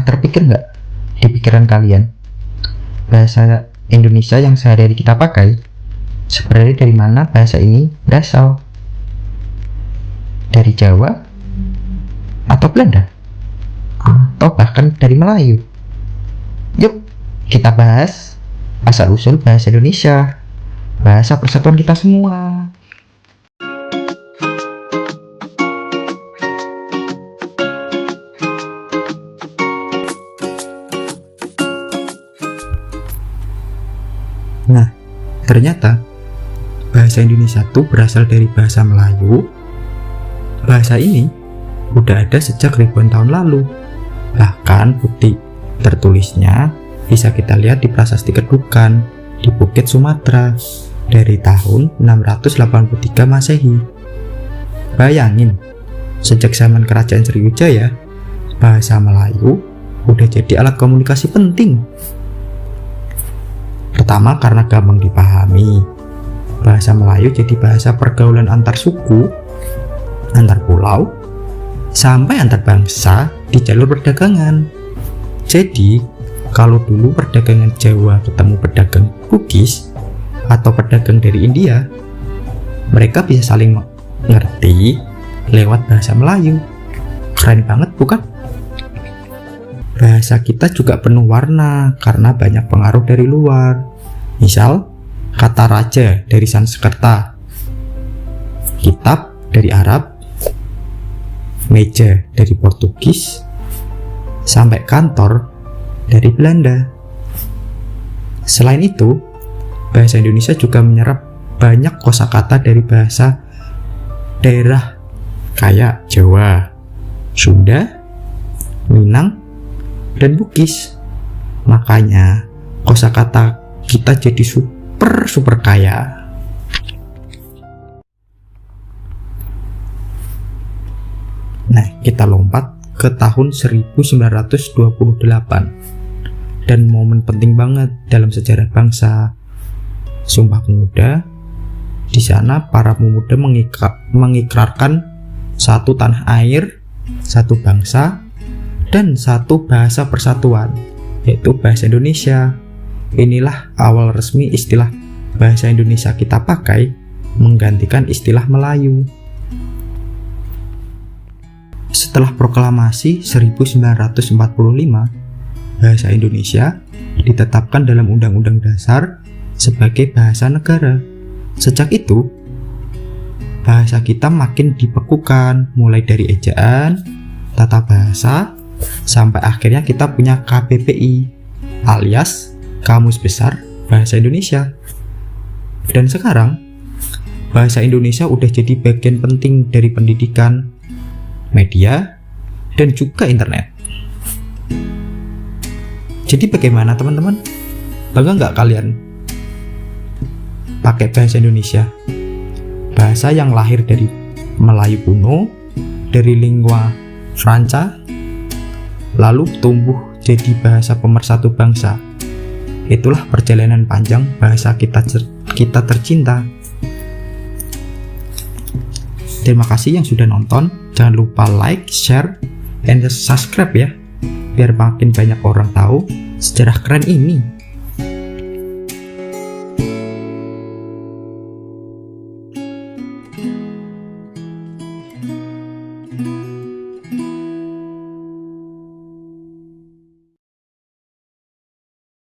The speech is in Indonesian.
Pernah terpikir nggak di pikiran kalian, bahasa Indonesia yang sehari-hari kita pakai, sebenarnya dari mana bahasa ini berasal? Dari Jawa? Atau Belanda? Atau bahkan dari Melayu? Yuk, kita bahas asal-usul bahasa Indonesia, bahasa persatuan kita semua. Nah, ternyata bahasa Indonesia itu berasal dari bahasa Melayu. Bahasa ini udah ada sejak ribuan tahun lalu. Bahkan bukti tertulisnya bisa kita lihat di Prasasti Kedukan di Bukit Sumatera dari tahun 683 Masehi. Bayangin, sejak zaman Kerajaan Sriwijaya, bahasa Melayu udah jadi alat komunikasi penting. Pertama, karena gampang dipahami. Bahasa Melayu jadi bahasa pergaulan antar suku, antar pulau, sampai antar bangsa di jalur perdagangan. Jadi, kalau dulu perdagangan Jawa ketemu pedagang Bugis atau pedagang dari India, mereka bisa saling mengerti lewat bahasa Melayu. Keren banget, bukan? Bahasa kita juga penuh warna karena banyak pengaruh dari luar. Misal, kata raja dari Sanskerta, kitab dari Arab, meja dari Portugis, sampai kantor dari Belanda. Selain itu, bahasa Indonesia juga menyerap banyak kosakata dari bahasa daerah kayak Jawa, Sunda, Minang, dan Bugis. Makanya kosakata kita jadi super kaya. Nah, kita lompat ke tahun 1928 dan momen penting banget dalam sejarah bangsa, Sumpah Pemuda. Di sana para pemuda mengikrarkan satu tanah air, satu bangsa, dan satu bahasa persatuan, yaitu bahasa Indonesia. Inilah awal resmi istilah bahasa Indonesia kita pakai menggantikan istilah Melayu. Setelah proklamasi 1945, bahasa Indonesia ditetapkan dalam Undang-Undang Dasar sebagai bahasa negara. Sejak itu, bahasa kita makin dibekukan, mulai dari ejaan, tata bahasa, sampai akhirnya kita punya KBBI, alias Kamus Besar Bahasa Indonesia. Dan sekarang, bahasa Indonesia udah jadi bagian penting dari pendidikan, media, dan juga internet. Jadi bagaimana teman-teman? Bangga nggak kalian pakai bahasa Indonesia? Bahasa yang lahir dari Melayu kuno, dari lingua franca, lalu tumbuh jadi bahasa pemersatu bangsa. Itulah perjalanan panjang bahasa kita tercinta. Terima kasih yang sudah nonton. Jangan lupa like, share, and subscribe ya, biar makin banyak orang tahu sejarah keren ini.